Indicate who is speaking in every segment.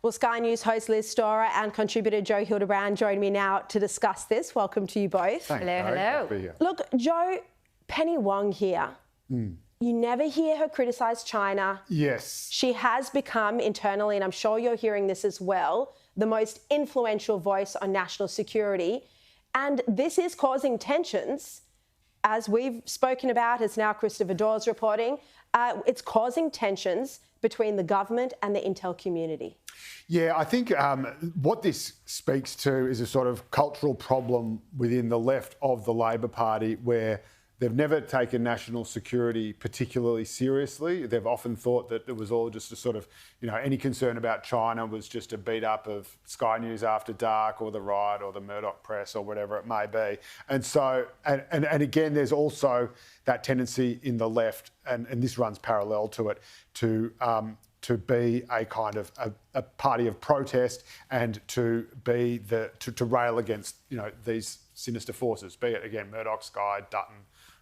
Speaker 1: Well, Sky News host Liz Storer and contributor Joe Hildebrand join me now to discuss this. Welcome to you both.
Speaker 2: Thanks,
Speaker 3: hello.
Speaker 1: Look, Joe, Penny Wong here. You never hear her criticise China.
Speaker 2: Yes.
Speaker 1: She has become internally, and I'm sure you're hearing this as well, the most influential voice on national security. And this is causing tensions, as we've spoken about, as now Christopher Dawes reporting. It's causing tensions between the government and the intel community.
Speaker 2: Yeah, I think what this speaks to is a sort of cultural problem within the left of the Labor Party where they've never taken national security particularly seriously. They've often thought that it was all just a sort of, any concern about China was just a beat up of Sky News After Dark or the Right or the Murdoch Press or whatever it may be. And so, and again, there's also that tendency in the left, and this runs parallel to it, to be a kind of a party of protest and to be to rail against these sinister forces, be it again Murdoch, Sky, Dutton,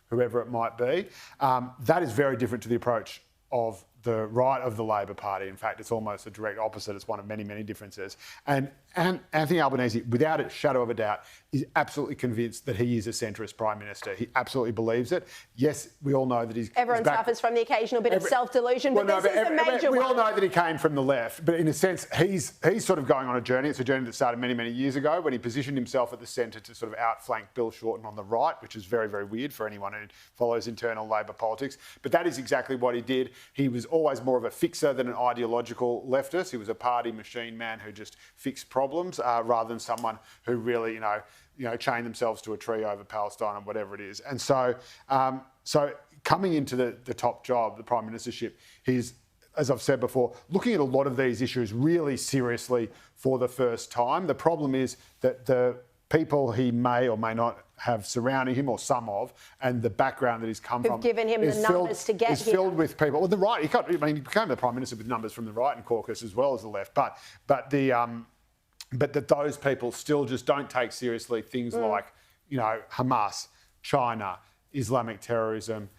Speaker 2: whoever it might be. That is very different to the approach of the right of the Labor Party. In fact, it's almost a direct opposite. It's one of many, many differences. And Anthony Albanese, without a shadow of a doubt, is absolutely convinced that he is a centrist Prime Minister. He absolutely believes it. Yes, we all know that he's...
Speaker 1: Everyone suffers from the occasional bit of self-delusion, but this is the major one.
Speaker 2: We all know that he came from the left, but in a sense, he's sort of going on a journey. It's a journey that started many, many years ago when he positioned himself at the centre to sort of outflank Bill Shorten on the right, which is very, very weird for anyone who follows internal Labor politics. But that is exactly what he did. He was always more of a fixer than an ideological leftist. He was a party machine man who just fixed problems rather than someone who really, chained themselves to a tree over Palestine and whatever it is. And so, coming into the top job, the Prime Ministership, he's, as I've said before, looking at a lot of these issues really seriously for the first time. The problem is that the people he may or may not have surrounding him, or some of, and the background that he's come from,
Speaker 1: given him the numbers to get
Speaker 2: is
Speaker 1: here.
Speaker 2: Filled with people. Well, the right, he became the Prime Minister with numbers from the right and caucus as well as the left, but that those people still just don't take seriously things like, Hamas, China, Islamic terrorism.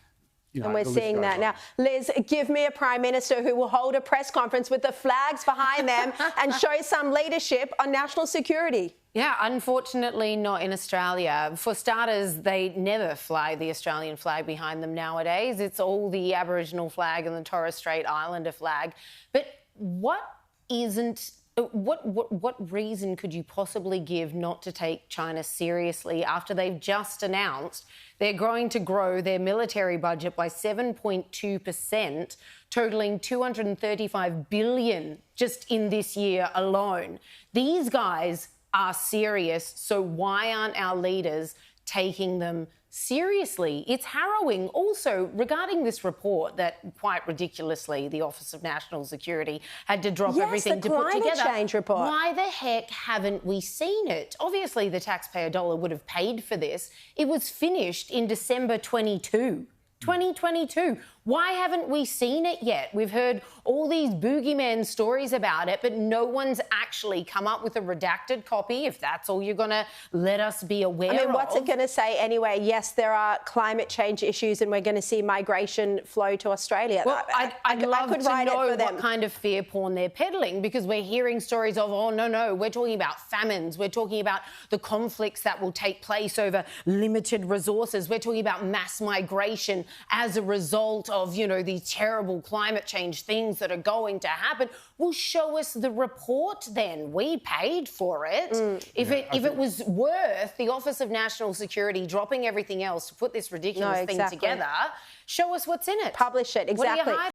Speaker 1: And we're seeing that now. Liz, give me a Prime Minister who will hold a press conference with the flags behind them and show some leadership on national security.
Speaker 3: Yeah, unfortunately not in Australia. For starters, they never fly the Australian flag behind them nowadays. It's all the Aboriginal flag and the Torres Strait Islander flag. But what reason could you possibly give not to take China seriously after they've just announced they're going to grow their military budget by 7.2%, totalling $235 billion just in this year alone? These guys are serious, so why aren't our leaders taking them seriously? It's harrowing. Also, regarding this report that, quite ridiculously, the Office of National Security had to drop everything to put together.
Speaker 1: Yes, the climate change report.
Speaker 3: Why the heck haven't we seen it? Obviously, the taxpayer dollar would have paid for this. It was finished in December 2022. Why haven't we seen it yet? We've heard all these boogeyman stories about it, but no one's actually come up with a redacted copy, if that's all you're going to let us be aware of.
Speaker 1: I mean, what's it going to say anyway? Yes, there are climate change issues and we're going to see migration flow to Australia.
Speaker 3: Well, I'd love to know what kind of fear porn they're peddling, because we're hearing stories of, no, we're talking about famines. We're talking about the conflicts that will take place over limited resources. We're talking about mass migration as a result of, these terrible climate change things that are going to happen. Well, show us the report then. We paid for it. If it was worth the Office of National Security dropping everything else to put this ridiculous thing together, show us what's in it.
Speaker 1: Publish it, exactly.